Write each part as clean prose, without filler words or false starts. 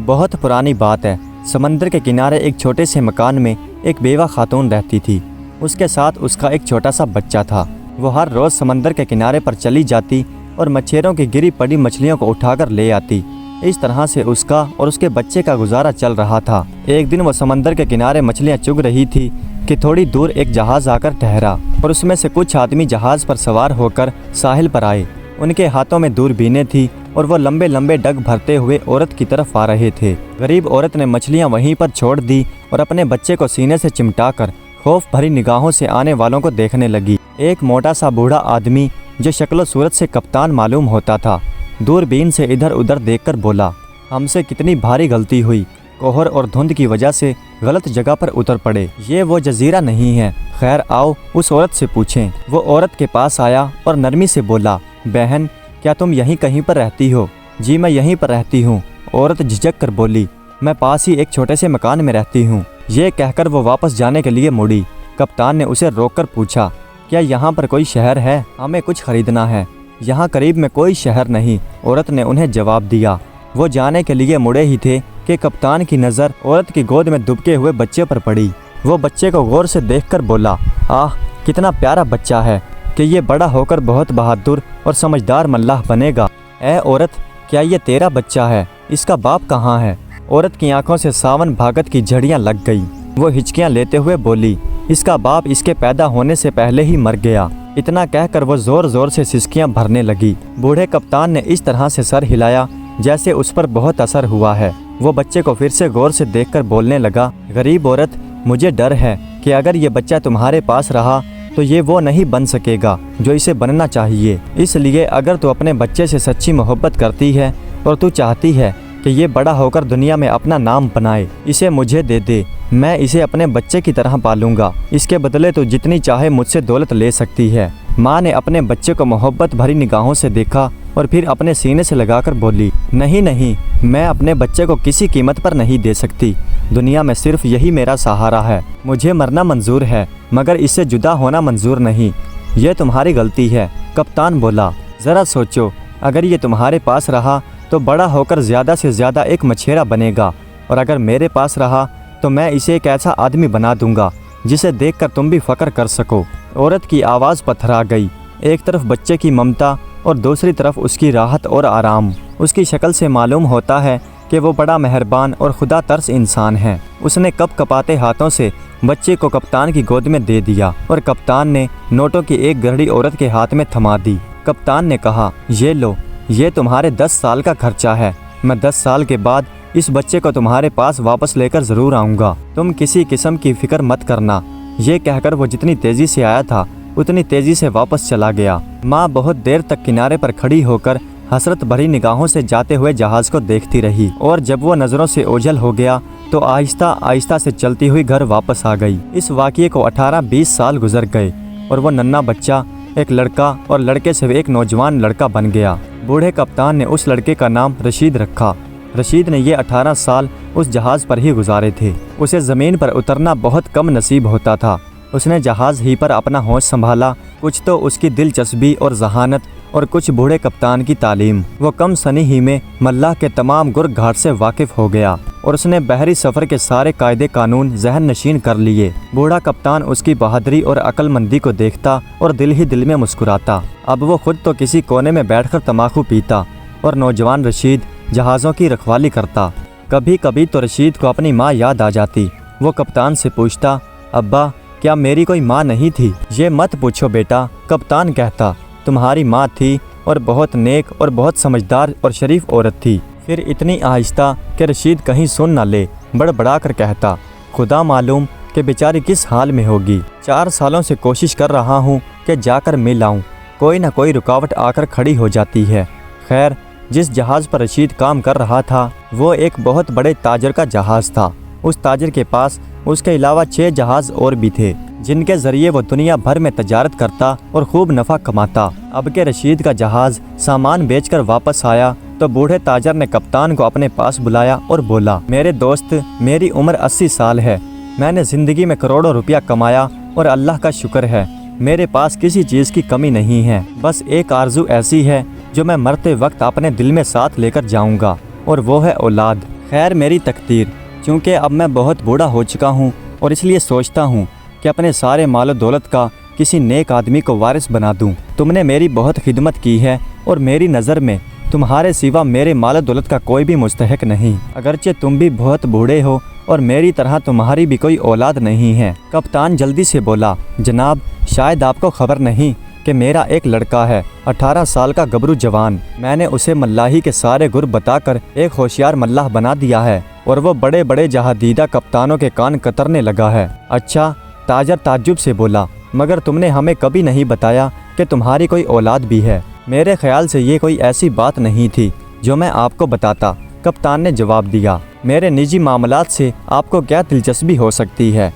بہت پرانی بات ہے۔ سمندر کے کنارے ایک چھوٹے سے مکان میں ایک بیوہ خاتون رہتی تھی۔ اس کے ساتھ اس کا ایک چھوٹا سا بچہ تھا۔ وہ ہر روز سمندر کے کنارے پر چلی جاتی اور مچھیروں کی گری پڑی مچھلیوں کو اٹھا کر لے آتی۔ اس طرح سے اس کا اور اس کے بچے کا گزارا چل رہا تھا۔ ایک دن وہ سمندر کے کنارے مچھلیاں چگ رہی تھی کہ تھوڑی دور ایک جہاز آ کر ٹھہرا اور اس میں سے کچھ آدمی جہاز پر سوار ہو کر ساحل پر آئے۔ ان کے ہاتھوں میں دوربینیں تھی اور وہ لمبے لمبے ڈگ بھرتے ہوئے عورت کی طرف آ رہے تھے۔ غریب عورت نے مچھلیاں وہیں پر چھوڑ دی اور اپنے بچے کو سینے سے چمٹا کر خوف بھری نگاہوں سے آنے والوں کو دیکھنے لگی۔ ایک موٹا سا بوڑھا آدمی جو شکل و صورت سے کپتان معلوم ہوتا تھا، دوربین سے ادھر ادھر دیکھ کر بولا، ہم سے کتنی بھاری غلطی ہوئی، کوہر اور دھند کی وجہ سے غلط جگہ پر اتر پڑے، یہ وہ جزیرہ نہیں ہے، خیر آؤ اس عورت سے پوچھیں۔ وہ عورت کے پاس آیا اور نرمی سے بولا، بہن کیا تم یہیں کہیں پر رہتی ہو؟ جی میں یہیں پر رہتی ہوں، عورت جھجک کر بولی، میں پاس ہی ایک چھوٹے سے مکان میں رہتی ہوں۔ یہ کہہ کر وہ واپس جانے کے لیے مڑی۔ کپتان نے اسے روک کر پوچھا، کیا یہاں پر کوئی شہر ہے؟ ہمیں کچھ خریدنا ہے۔ یہاں قریب میں کوئی شہر نہیں، عورت نے انہیں جواب دیا۔ وہ جانے کے لیے مڑے ہی تھے کہ کپتان کی نظر عورت کی گود میں دبکے ہوئے بچے پر پڑی۔ وہ بچے کو غور سے دیکھ کر بولا، آہ کتنا پیارا بچہ ہے کہ یہ بڑا ہو کر بہت بہادر اور سمجھدار ملاح بنے گا۔ اے عورت کیا یہ تیرا بچہ ہے؟ اس کا باپ کہاں ہے؟ عورت کی آنکھوں سے ساون بھاگت کی جھڑیاں لگ گئی۔ وہ ہچکیاں لیتے ہوئے بولی، اس کا باپ اس کے پیدا ہونے سے پہلے ہی مر گیا۔ اتنا کہہ کر وہ زور زور سے سسکیاں بھرنے لگی۔ بوڑھے کپتان نے اس طرح سے سر ہلایا جیسے اس پر بہت اثر ہوا ہے۔ وہ بچے کو پھر سے غور سے دیکھ کر بولنے لگا، غریب عورت مجھے ڈر ہے کہ اگر یہ بچہ تمہارے پاس رہا تو یہ وہ نہیں بن سکے گا جو اسے بننا چاہیے۔ اس لیے اگر تو اپنے بچے سے سچی محبت کرتی ہے اور تو چاہتی ہے کہ یہ بڑا ہو کر دنیا میں اپنا نام بنائے، اسے مجھے دے دے، میں اسے اپنے بچے کی طرح پالوں گا۔ اس کے بدلے تو جتنی چاہے مجھ سے دولت لے سکتی ہے۔ ماں نے اپنے بچے کو محبت بھری نگاہوں سے دیکھا اور پھر اپنے سینے سے لگا کر بولی، نہیں نہیں، میں اپنے بچے کو کسی قیمت پر نہیں دے سکتی۔ دنیا میں صرف یہی میرا سہارا ہے۔ مجھے مرنا منظور ہے مگر اس سے جدا ہونا منظور نہیں۔ یہ تمہاری غلطی ہے۔ کپتان بولا، ذرا سوچو، اگر یہ تمہارے پاس رہا تو بڑا ہو کر زیادہ سے زیادہ ایک مچھیرا بنے گا، اور اگر میرے پاس رہا تو میں اسے ایک ایسا آدمی بنا دوں گا جسے دیکھ کر تم بھی فخر کر سکو۔ عورت کی آواز پتھرا گئی۔ ایک طرف بچے کی ممتا اور دوسری طرف اس کی راحت اور آرام۔ اس کی شکل سے معلوم ہوتا ہے کہ وہ بڑا مہربان اور خدا ترس انسان ہے۔ اس نے کپ کپاتے ہاتھوں سے بچے کو کپتان کی گود میں دے دیا اور کپتان نے نوٹوں کی ایک گھڑی عورت کے ہاتھ میں تھما دی۔ کپتان نے کہا، یہ لو، یہ تمہارے 10 سال کا خرچہ ہے۔ میں 10 سال کے بعد اس بچے کو تمہارے پاس واپس لے کر ضرور آؤں گا۔ تم کسی قسم کی فکر مت کرنا۔ یہ کہہ کر وہ جتنی تیزی سے آیا تھا اتنی تیزی سے واپس چلا گیا۔ ماں بہت دیر تک کنارے پر کھڑی ہو کر حسرت بھری نگاہوں سے جاتے ہوئے جہاز کو دیکھتی رہی، اور جب وہ نظروں سے اوجھل ہو گیا تو آہستہ آہستہ سے چلتی ہوئی گھر واپس آ گئی۔ اس واقعے کو 18-20 سال گزر گئے اور وہ ننھا بچہ ایک لڑکا اور لڑکے سے ایک نوجوان لڑکا بن گیا۔ بوڑھے کپتان نے اس لڑکے کا نام رشید رکھا۔ رشید نے یہ 18 سال اس جہاز پر ہی گزارے تھے۔ اسے زمین پر اترنا بہت کم نصیب ہوتا تھا۔ اس نے جہاز ہی پر اپنا ہوش سنبھالا، کچھ تو اس کی دلچسپی اور ذہانت اور کچھ بوڑھے کپتان کی تعلیم۔ وہ کم سنی ہی میں ملاح کے تمام گر گھاٹ سے واقف ہو گیا اور اس نے بحری سفر کے سارے قاعدے قانون ذہن نشین کر لیے۔ بوڑھا کپتان اس کی بہادری اور عقل مندی کو دیکھتا اور دل ہی دل میں مسکراتا۔ اب وہ خود تو کسی کونے میں بیٹھ کر تمباکو پیتا اور نوجوان رشید جہازوں کی رکھوالی کرتا۔ کبھی کبھی تو رشید کو اپنی ماں یاد آ جاتی۔ وہ کپتان سے پوچھتا، ابا کیا میری کوئی ماں نہیں تھی؟ یہ مت پوچھو بیٹا، کپتان کہتا، تمہاری ماں تھی اور بہت نیک اور بہت سمجھدار اور شریف عورت تھی۔ پھر اتنی آہستہ کہ رشید کہیں سن نہ لے بڑبڑا کر کہتا، خدا معلوم کہ بیچاری کس حال میں ہوگی۔ 4 سالوں سے کوشش کر رہا ہوں کہ جا کر مل آؤں، کوئی نہ کوئی رکاوٹ آ کر کھڑی ہو جاتی ہے۔ خیر جس جہاز پر رشید کام کر رہا تھا وہ ایک بہت بڑے تاجر کا جہاز تھا۔ اس تاجر کے پاس اس کے علاوہ 6 جہاز اور بھی تھے جن کے ذریعے وہ دنیا بھر میں تجارت کرتا اور خوب نفع کماتا۔ اب کہ رشید کا جہاز سامان بیچ کر واپس آیا تو بوڑھے تاجر نے کپتان کو اپنے پاس بلایا اور بولا، میرے دوست، میری عمر 80 سال ہے۔ میں نے زندگی میں کروڑوں روپیہ کمایا اور اللہ کا شکر ہے میرے پاس کسی چیز کی کمی نہیں ہے۔ بس ایک آرزو ایسی ہے جو میں مرتے وقت اپنے دل میں ساتھ لے کر جاؤں گا، اور وہ ہے اولاد۔ خیر میری تقدیر، چونکہ اب میں بہت بوڑھا ہو چکا ہوں اور اس لیے سوچتا ہوں کہ اپنے سارے مال و دولت کا کسی نیک آدمی کو وارث بنا دوں۔ تم نے میری بہت خدمت کی ہے اور میری نظر میں تمہارے سوا میرے مال و دولت کا کوئی بھی مستحق نہیں، اگرچہ تم بھی بہت بوڑھے ہو اور میری طرح تمہاری بھی کوئی اولاد نہیں ہے۔ کپتان جلدی سے بولا، جناب شاید آپ کو خبر نہیں کہ میرا ایک لڑکا ہے، 18 سال کا گبرو جوان۔ میں نے اسے ملاحی کے سارے گر بتا کر ایک ہوشیار ملاح بنا دیا ہے اور وہ بڑے بڑے جہادیدہ کپتانوں کے کان کترنے لگا ہے۔ اچھا، تاجر تعجب سے بولا، مگر تم نے ہمیں کبھی نہیں بتایا کہ تمہاری کوئی اولاد بھی ہے۔ میرے خیال سے یہ کوئی ایسی بات نہیں تھی جو میں آپ کو بتاتا، کپتان نے جواب دیا۔ میرے نجی معاملات سے آپ کو کیا دلچسپی ہو سکتی ہے؟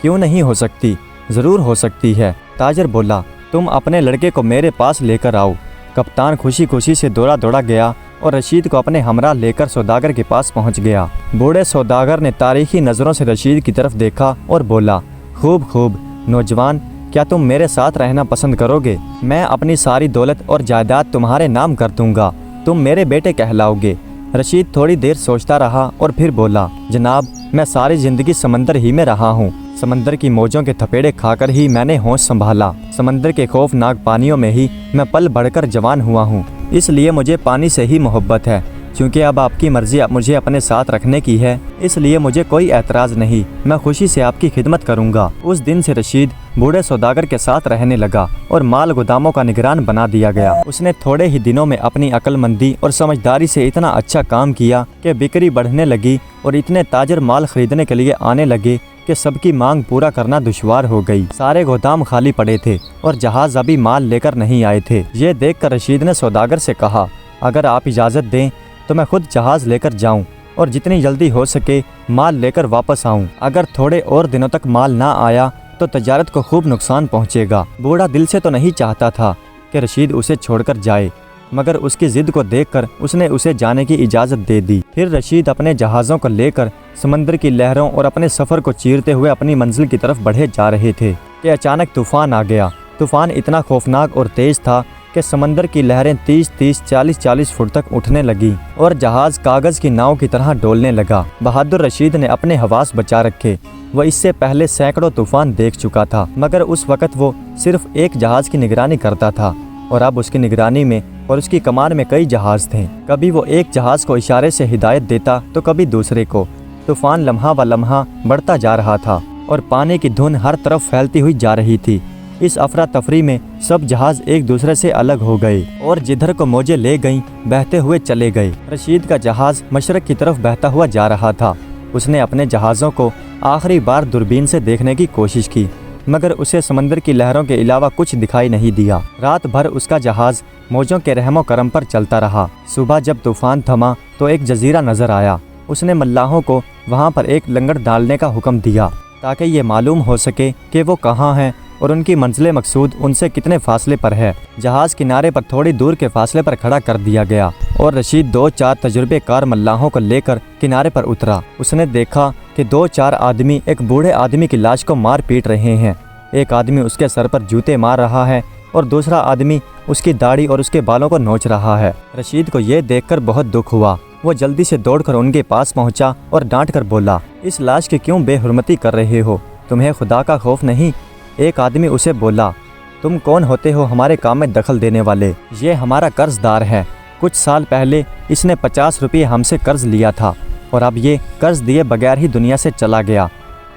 کیوں نہیں ہو سکتی؟ ضرور ہو سکتی ہے، تاجر بولا، تم اپنے لڑکے کو میرے پاس لے کر آؤ۔ کپتان خوشی خوشی سے دوڑا دوڑا گیا اور رشید کو اپنے ہمراہ لے کر سوداگر کے پاس پہنچ گیا۔ بوڑھے سوداگر نے تاریخی نظروں سے رشید کی طرف دیکھا اور بولا، خوب خوب نوجوان، کیا تم میرے ساتھ رہنا پسند کرو گے؟ میں اپنی ساری دولت اور جائیداد تمہارے نام کر دوں گا، تم میرے بیٹے کہلاؤ گے۔ رشید تھوڑی دیر سوچتا رہا اور پھر بولا، جناب میں ساری زندگی سمندر ہی میں رہا ہوں، سمندر کی موجوں کے تھپیڑے کھا کر ہی میں نے ہوش سنبھالا، سمندر کے خوفناک پانیوں میں ہی میں پل بڑھ کر جوان ہوا ہوں، اس لیے مجھے پانی سے ہی محبت ہے۔ چونکہ اب آپ کی مرضی مجھے اپنے ساتھ رکھنے کی ہے، اس لیے مجھے کوئی اعتراض نہیں، میں خوشی سے آپ کی خدمت کروں گا۔ اس دن سے رشید بوڑھے سوداگر کے ساتھ رہنے لگا اور مال گوداموں کا نگران بنا دیا گیا۔ اس نے تھوڑے ہی دنوں میں اپنی عقل مندی اور سمجھداری سے اتنا اچھا کام کیا کہ بکری بڑھنے لگی اور اتنے تاجر مال خریدنے کے لیے آنے لگے کہ سب کی مانگ پورا کرنا دشوار ہو گئی۔ سارے گودام خالی پڑے تھے اور جہاز ابھی مال لے کر نہیں آئے تھے۔ یہ دیکھ کر رشید نے سوداگر سے کہا، اگر آپ اجازت دیں تو میں خود جہاز لے کر جاؤں اور جتنی جلدی ہو سکے مال لے کر واپس آؤں۔ اگر تھوڑے اور دنوں تک مال نہ آیا تو تجارت کو خوب نقصان پہنچے گا۔ بوڑھا دل سے تو نہیں چاہتا تھا کہ رشید اسے چھوڑ کر جائے، مگر اس کی ضد کو دیکھ کر اس نے اسے جانے کی اجازت دے دی۔ پھر رشید اپنے جہازوں کو لے کر سمندر کی لہروں اور اپنے سفر کو چیرتے ہوئے اپنی منزل کی طرف بڑھے جا رہے تھے کہ اچانک طوفان آ گیا۔ طوفان اتنا خوفناک اور تیز تھا کہ سمندر کی لہریں 30 40 فٹ تک اٹھنے لگیں اور جہاز کاغذ کی ناؤ کی طرح ڈولنے لگا۔ بہادر رشید نے اپنے حواس بچا رکھے، وہ اس سے پہلے سینکڑوں طوفان دیکھ چکا تھا، مگر اس وقت وہ صرف ایک جہاز کی نگرانی کرتا تھا اور اب اس کی نگرانی میں اور اس کی کمان میں کئی جہاز تھے۔ کبھی وہ ایک جہاز کو اشارے سے ہدایت دیتا تو کبھی دوسرے کو۔ طوفان لمحہ و لمحہ بڑھتا جا رہا تھا اور پانی کی دھن ہر طرف پھیلتی ہوئی جا رہی تھی۔ اس افراتفری میں سب جہاز ایک دوسرے سے الگ ہو گئے اور جدھر کو موجیں لے گئیں بہتے ہوئے چلے گئے۔ رشید کا جہاز مشرق کی طرف بہتا ہوا جا رہا تھا۔ اس نے اپنے جہازوں کو آخری بار دوربین سے دیکھنے کی کوشش کی، مگر اسے سمندر کی لہروں کے علاوہ کچھ دکھائی نہیں دیا۔ رات بھر اس کا جہاز موجوں کے رحم و کرم پر چلتا رہا۔ صبح جب طوفان تھما تو ایک جزیرہ نظر آیا۔ اس نے ملاحوں کو وہاں پر ایک لنگر ڈالنے کا حکم دیا تاکہ یہ معلوم ہو سکے کہ وہ کہاں ہیں اور ان کی منزل مقصود ان سے کتنے فاصلے پر ہے۔ جہاز کنارے پر تھوڑی دور کے فاصلے پر کھڑا کر دیا گیا اور رشید 2-4 تجربے کار ملاحوں کو لے کر کنارے پر اترا۔ اس نے دیکھا کہ 2-4 آدمی ایک بوڑھے آدمی کی لاش کو مار پیٹ رہے ہیں۔ ایک آدمی اس کے سر پر جوتے مار رہا ہے اور دوسرا آدمی اس کی داڑھی اور اس کے بالوں کو نوچ رہا ہے۔ رشید کو یہ دیکھ کر بہت دکھ ہوا۔ وہ جلدی سے دوڑ کر ان کے پاس پہنچا اور ڈانٹ کر بولا، اس لاش کی کیوں بے حرمتی کر رہے ہو؟ تمہیں خدا کا خوف نہیں؟ ایک آدمی اسے بولا، تم کون ہوتے ہو ہمارے کام میں دخل دینے والے؟ یہ ہمارا قرض دار ہے۔ کچھ سال پہلے اس نے 50 روپے ہم سے قرض لیا تھا اور اب یہ قرض دیے بغیر ہی دنیا سے چلا گیا۔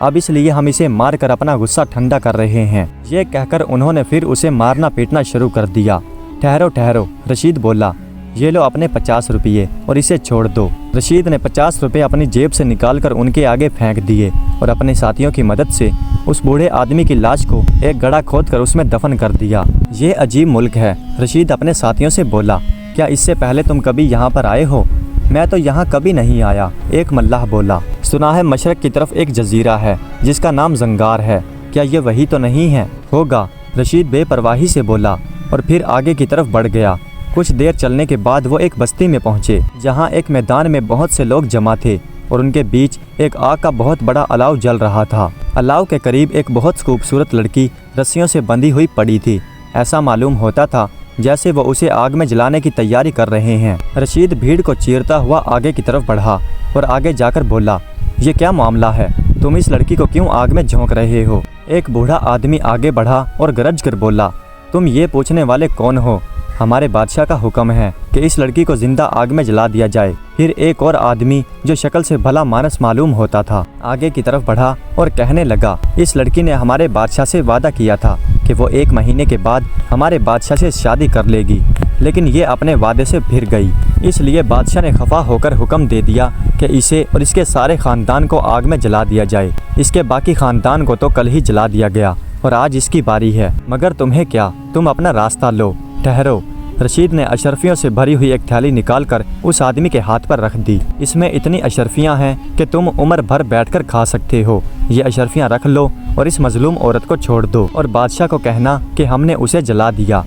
اب اس لیے ہم اسے مار کر اپنا غصہ ٹھنڈا کر رہے ہیں۔ یہ کہہ کر انہوں نے پھر اسے مارنا پیٹنا شروع کر دیا۔ ٹھہرو ٹھہرو، رشید بولا، یہ لو اپنے 50 روپے اور اسے چھوڑ دو۔ رشید نے 50 روپے اپنی جیب سے نکال کر ان کے آگے پھینک دیے اور اپنے ساتھیوں کی مدد سے اس بوڑھے آدمی کی لاش کو ایک گڑھا کھود کر اس میں دفن کر دیا۔ یہ عجیب ملک ہے، رشید اپنے ساتھیوں سے بولا، کیا اس سے پہلے تم کبھی یہاں پر آئے ہو؟ میں تو یہاں کبھی نہیں آیا، ایک ملاح بولا۔ سنا ہے مشرق کی طرف ایک جزیرہ ہے جس کا نام زنگار ہے، کیا یہ وہی تو نہیں ہے؟ ہوگا، رشید بے پرواہی سے بولا اور پھر آگے کی طرف بڑھ گیا۔ کچھ دیر چلنے کے بعد وہ ایک بستی میں پہنچے جہاں ایک میدان میں بہت سے لوگ جمع تھے اور ان کے بیچ ایک آگ کا بہت بڑا الاؤ جل رہا تھا۔ الاؤ کے قریب ایک بہت خوبصورت لڑکی رسیوں سے بندھی ہوئی پڑی تھی۔ ایسا معلوم ہوتا تھا جیسے وہ اسے آگ میں جلانے کی تیاری کر رہے ہیں۔ رشید بھیڑ کو چیرتا ہوا آگے کی طرف بڑھا اور آگے جا کر بولا، یہ کیا معاملہ ہے؟ تم اس لڑکی کو کیوں آگ میں جھونک رہے ہو؟ ایک بوڑھا آدمی آگے بڑھا اور گرج کر بولا، تم یہ پوچھنے والے کون ہو؟ ہمارے بادشاہ کا حکم ہے کہ اس لڑکی کو زندہ آگ میں جلا دیا جائے۔ پھر ایک اور آدمی جو شکل سے بھلا مانس معلوم ہوتا تھا آگے کی طرف بڑھا اور کہنے لگا، اس لڑکی نے ہمارے بادشاہ سے وعدہ کیا تھا کہ وہ 1 مہینے کے بعد ہمارے بادشاہ سے شادی کر لے گی، لیکن یہ اپنے وعدے سے پھر گئی۔ اس لیے بادشاہ نے خفا ہو کر حکم دے دیا کہ اسے اور اس کے سارے خاندان کو آگ میں جلا دیا جائے۔ اس کے باقی خاندان کو تو کل ہی جلا دیا گیا اور آج اس کی باری ہے، مگر تمہیں کیا؟ تم اپنا راستہ لو، ٹھہرو۔ رشید نے اشرفیوں سے بھری ہوئی ایک تھیلی نکال کر اس آدمی کے ہاتھ پر رکھ دی۔ اس میں اتنی اشرفیاں ہیں کہ تم عمر بھر بیٹھ کر کھا سکتے ہو۔ یہ اشرفیاں رکھ لو اور اس مظلوم عورت کو چھوڑ دو اور بادشاہ کو کہنا کہ ہم نے اسے جلا دیا۔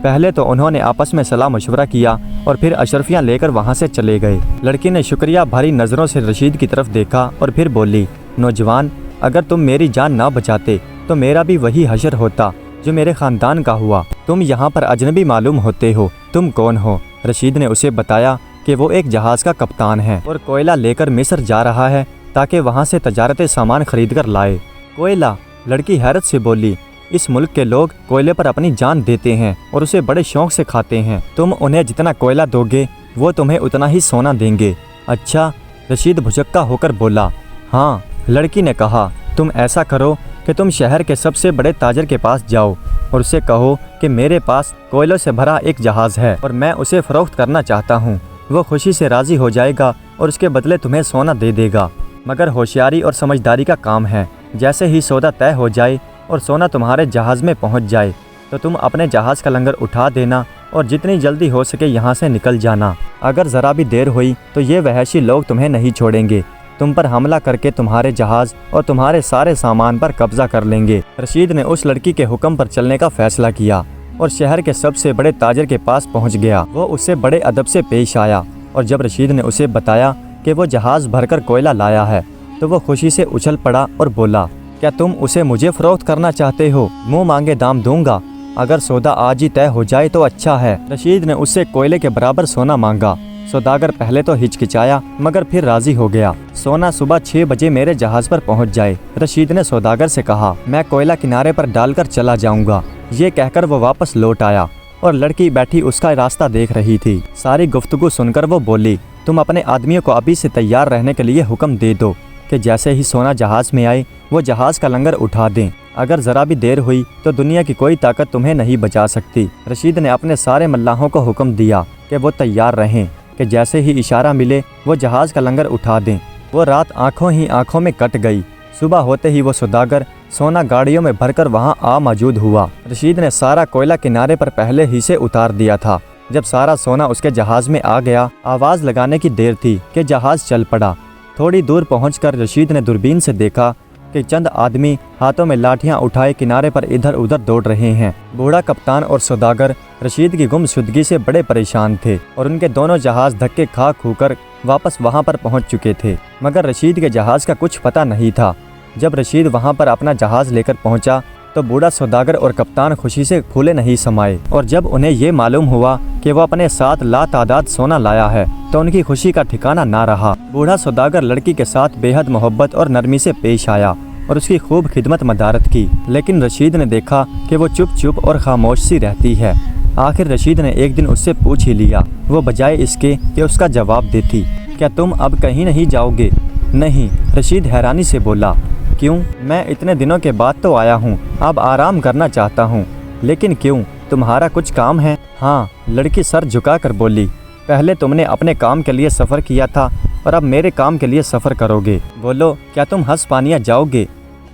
پہلے تو انہوں نے آپس میں صلاح مشورہ کیا اور پھر اشرفیاں لے کر وہاں سے چلے گئے۔ لڑکی نے شکریہ بھری نظروں سے رشید کی طرف دیکھا اور پھر بولی، نوجوان، اگر تم میری جان نہ بچاتے تو میرا بھی وہی حشر ہوتا جو میرے خاندان کا ہوا۔ تم یہاں پر اجنبی معلوم ہوتے ہو، تم کون ہو؟ رشید نے اسے بتایا کہ وہ ایک جہاز کا کپتان ہے اور کوئلہ لے کر مصر جا رہا ہے تاکہ وہاں سے تجارتی سامان خرید کر لائے۔ کوئلہ؟ لڑکی حیرت سے بولی، اس ملک کے لوگ کوئلے پر اپنی جان دیتے ہیں اور اسے بڑے شوق سے کھاتے ہیں۔ تم انہیں جتنا کوئلہ دو گے وہ تمہیں اتنا ہی سونا دیں گے۔ اچھا؟ رشید بھجکا ہو کر بولا، ہاں۔ لڑکی نے کہا، تم ایسا کرو کہ تم شہر کے سب سے بڑے تاجر کے پاس جاؤ اور اسے کہو کہ میرے پاس کوئلوں سے بھرا ایک جہاز ہے اور میں اسے فروخت کرنا چاہتا ہوں۔ وہ خوشی سے راضی ہو جائے گا اور اس کے بدلے تمہیں سونا دے دے گا، مگر ہوشیاری اور سمجھداری کا کام ہے۔ جیسے ہی سودا طے ہو جائے اور سونا تمہارے جہاز میں پہنچ جائے تو تم اپنے جہاز کا لنگر اٹھا دینا اور جتنی جلدی ہو سکے یہاں سے نکل جانا۔ اگر ذرا بھی دیر ہوئی تو یہ وحشی لوگ تمہیں نہیں چھوڑیں گے، تم پر حملہ کر کے تمہارے جہاز اور تمہارے سارے سامان پر قبضہ کر لیں گے۔ رشید نے اس لڑکی کے حکم پر چلنے کا فیصلہ کیا اور شہر کے سب سے بڑے تاجر کے پاس پہنچ گیا۔ وہ اس سے بڑے ادب سے پیش آیا اور جب رشید نے اسے بتایا کہ وہ جہاز بھر کر کوئلہ لایا ہے تو وہ خوشی سے اچھل پڑا اور بولا، کیا تم اسے مجھے فروخت کرنا چاہتے ہو؟ منہ مانگے دام دوں گا، اگر سودا آج ہی طے ہو جائے تو اچھا ہے۔ رشید نے اس سے کوئلے کے برابر سونا مانگا۔ سوداگر پہلے تو ہچکچایا مگر پھر راضی ہو گیا۔ سونا صبح 6 بجے میرے جہاز پر پہنچ جائے۔ رشید نے سوداگر سے کہا، میں کوئلہ کنارے پر ڈال کر چلا جاؤں گا۔ یہ کہہ کر وہ واپس لوٹ آیا اور لڑکی بیٹھی اس کا راستہ دیکھ رہی تھی۔ ساری گفتگو سن کر وہ بولی، تم اپنے آدمیوں کو ابھی سے تیار رہنے کے لیے حکم دے دو کہ جیسے ہی سونا جہاز میں آئے وہ جہاز کا لنگر اٹھا دیں۔ اگر ذرا بھی دیر ہوئی تو دنیا کی کوئی طاقت تمہیں نہیں بچا سکتی۔ رشید نے اپنے سارے ملاحوں کو حکم دیا کہ وہ تیار رہیں کہ جیسے ہی اشارہ ملے وہ جہاز کا لنگر اٹھا دیں۔ وہ رات آنکھوں ہی آنکھوں میں کٹ گئی۔ صبح ہوتے ہی وہ سوداگر سونا گاڑیوں میں بھر کر وہاں آ موجود ہوا۔ رشید نے سارا کوئلہ کنارے پر پہلے ہی سے اتار دیا تھا۔ جب سارا سونا اس کے جہاز میں آ گیا، آواز لگانے کی دیر تھی کہ جہاز چل پڑا۔ تھوڑی دور پہنچ کر رشید نے دوربین سے دیکھا کہ چند آدمی ہاتھوں میں لاٹھیاں اٹھائے کنارے پر ادھر ادھر دوڑ رہے ہیں۔ بوڑھا کپتان اور سوداگر رشید کی گمشدگی سے بڑے پریشان تھے اور ان کے دونوں جہاز دھکے کھا کھو کر واپس وہاں پر پہنچ چکے تھے، مگر رشید کے جہاز کا کچھ پتہ نہیں تھا۔ جب رشید وہاں پر اپنا جہاز لے کر پہنچا تو بوڑھا سوداگر اور کپتان خوشی سے پھولے نہیں سمائے، اور جب انہیں یہ معلوم ہوا کہ وہ اپنے ساتھ لا تعداد سونا لایا ہے تو ان کی خوشی کا ٹھکانہ نہ رہا۔ بوڑھا سوداگر لڑکی کے ساتھ بے حد محبت اور نرمی سے پیش آیا اور اس کی خوب خدمت مدارت کی، لیکن رشید نے دیکھا کہ وہ چپ چپ اور خاموش سی رہتی ہے۔ آخر رشید نے ایک دن اس سے پوچھ ہی لیا، وہ بجائے اس کے کہ اس کا جواب دیتی، کیا تم اب کہیں نہیں جاؤ گے؟ نہیں، رشید حیرانی سے بولا، کیوں؟ میں اتنے دنوں کے بعد تو آیا ہوں، اب آرام کرنا چاہتا ہوں، لیکن کیوں؟ تمہارا کچھ کام ہے؟ ہاں، لڑکی سر جھکا کر بولی، پہلے تم نے اپنے کام کے لیے سفر کیا تھا اور اب میرے کام کے لیے سفر کرو گے۔ بولو، کیا تم ہسپانیہ جاؤ گے؟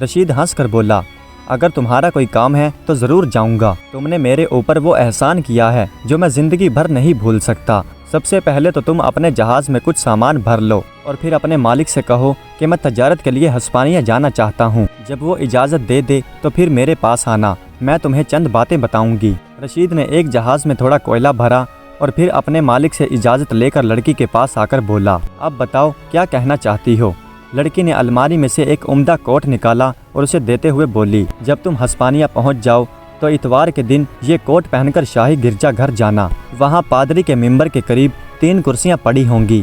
رشید ہنس کر بولا، اگر تمہارا کوئی کام ہے تو ضرور جاؤں گا۔ تم نے میرے اوپر وہ احسان کیا ہے جو میں زندگی بھر نہیں بھول سکتا۔ سب سے پہلے تو تم اپنے جہاز میں کچھ سامان بھر لو اور پھر اپنے مالک سے کہو کہ میں تجارت کے لیے ہسپانیہ جانا چاہتا ہوں۔ جب وہ اجازت دے دے تو پھر میرے پاس آنا، میں تمہیں چند باتیں بتاؤں گی۔ رشید نے ایک جہاز میں تھوڑا کوئلہ بھرا اور پھر اپنے مالک سے اجازت لے کر لڑکی کے پاس آ کر بولا، اب بتاؤ کیا کہنا چاہتی ہو؟ لڑکی نے الماری میں سے ایک عمدہ کوٹ نکالا اور اسے دیتے ہوئے بولی، جب تم ہسپانیہ پہنچ جاؤ تو اتوار کے دن یہ کوٹ پہن کر شاہی گرجا گھر جانا۔ وہاں پادری کے ممبر کے قریب 3 کرسیاں پڑی ہوں گی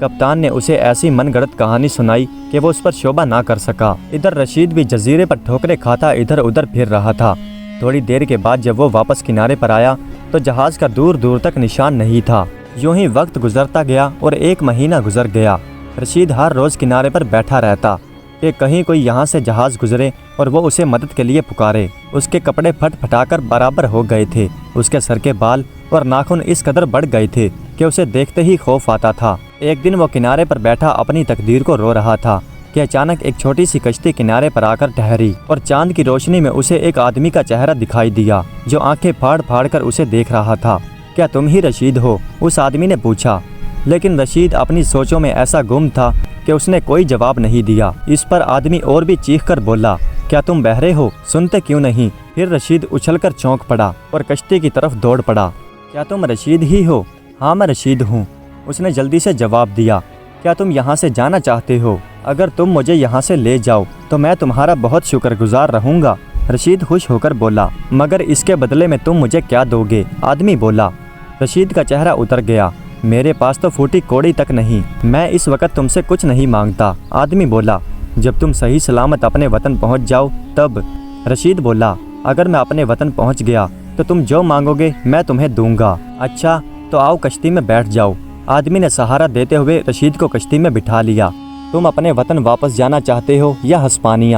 کپتان نے اسے ایسی من گڑت کہانی سنائی کہ وہ اس پر شعبہ نہ کر سکا۔ ادھر رشید بھی جزیرے پر ٹھوکریں کھاتا ادھر ادھر پھر رہا تھا۔ تھوڑی دیر کے بعد جب وہ واپس کنارے پر آیا تو جہاز کا دور دور تک نشان نہیں تھا۔ یوں ہی وقت گزرتا گیا اور 1 مہینہ گزر گیا۔ رشید ہر روز کنارے پر بیٹھا رہتا کہ کہیں کوئی یہاں سے جہاز گزرے اور وہ اسے مدد کے لیے پکارے۔ اس کے کپڑے پھٹ پھٹا کر برابر ہو گئے تھے۔ اس کے سر کے بال اور ناخن اس قدر بڑھ گئے تھے کہ اسے دیکھتے ہی خوف آتا تھا۔ ایک دن وہ کنارے پر بیٹھا اپنی تقدیر کو رو رہا تھا کہ اچانک ایک چھوٹی سی کشتی کنارے پر آ کر ٹھہری اور چاند کی روشنی میں اسے ایک آدمی کا چہرہ دکھائی دیا جو آنکھیں پھاڑ پھاڑ کر اسے دیکھ رہا تھا۔ کیا تم ہی رشید ہو؟ اس آدمی نے پوچھا، لیکن رشید اپنی سوچوں میں ایسا گم تھا کہ اس نے کوئی جواب نہیں دیا۔ اس پر آدمی اور بھی چیخ کر بولا، کیا تم بہرے ہو؟ سنتے کیوں نہیں؟ پھر رشید اچھل کر چونک پڑا اور کشتی کی طرف دوڑ پڑا۔ کیا تم رشید ہی ہو؟ ہاں میں رشید ہوں، اس نے جلدی سے جواب دیا۔ کیا تم یہاں سے جانا چاہتے ہو؟ اگر تم مجھے یہاں سے لے جاؤ تو میں تمہارا بہت شکر گزار رہوں گا، رشید خوش ہو کر بولا۔ مگر اس کے بدلے میں تم مجھے کیا دو گے؟ آدمی بولا۔ رشید کا چہرہ اتر گیا۔ میرے پاس تو پھوٹی کوڑی تک نہیں، میں اس وقت تم سے کچھ نہیں مانگتا، آدمی بولا۔ جب تم صحیح سلامت اپنے وطن پہنچ جاؤ تب، رشید بولا۔ اگر میں اپنے وطن پہنچ گیا تو تم جو مانگو گے میں تمہیں دوں گا۔ اچھا تو آؤ کشتی میں بیٹھ جاؤ۔ آدمی نے سہارا دیتے ہوئے رشید کو کشتی میں بٹھا لیا۔ تم اپنے وطن واپس جانا چاہتے ہو یا ہسپانیہ؟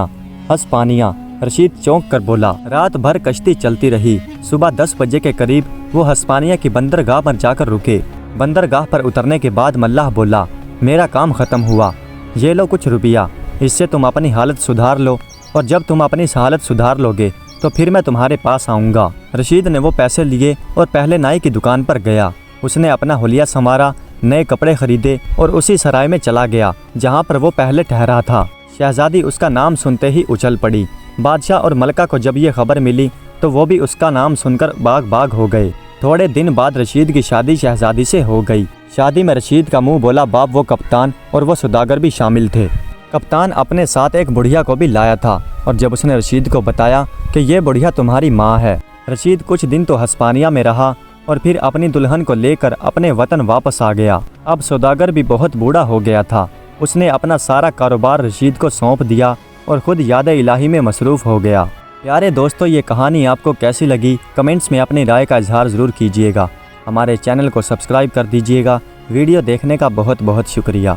ہسپانیہ، رشید چونک کر بولا۔ رات بھر کشتی چلتی رہی۔ صبح 10 بجے کے قریب وہ ہسپانیہ کی بندرگاہ پر جا کر رکے۔ بندرگاہ پر اترنے کے بعد ملاح بولا، میرا کام ختم ہوا، یہ لو کچھ روپیہ، اس سے تم اپنی حالت سدھار لو، اور جب تم اپنی حالت سدھار لو گے تو پھر میں تمہارے پاس آؤں گا۔ رشید نے وہ پیسے لیے اور پہلے نائی کی دکان پر گیا۔ اس نے اپنا حلیہ سنوارا، نئے کپڑے خریدے اور اسی سرائے میں چلا گیا جہاں پر وہ پہلے ٹھہرا تھا۔ شہزادی اس کا نام سنتے ہی اچھل پڑی۔ بادشاہ اور ملکہ کو جب یہ خبر ملی تو وہ بھی اس کا نام سن کر باغ باغ ہو گئے۔ تھوڑے دن بعد رشید کی شادی شہزادی سے ہو گئی۔ شادی میں رشید کا منہ بولا باپ و کپتان اور وہ سوداگر بھی شامل تھے۔ کپتان اپنے ساتھ ایک بڑھیا کو بھی لایا تھا اور جب اس نے رشید کو بتایا کہ یہ بڑھیا تمہاری ماں ہے۔ رشید کچھ دن تو ہسپانیہ میں رہا اور پھر اپنی دلہن کو لے کر اپنے وطن واپس آ گیا۔ اب سوداگر بھی بہت بوڑھا ہو گیا تھا۔ اس نے اپنا سارا کاروبار رشید کو سونپ دیا اور خود یاد الہی میں مصروف ہو گیا۔ پیارے دوستو، یہ کہانی آپ کو کیسی لگی؟ کمنٹس میں اپنی رائے کا اظہار ضرور کیجیے گا۔ ہمارے چینل کو سبسکرائب کر دیجیے گا۔ ویڈیو دیکھنے کا بہت بہت شکریہ۔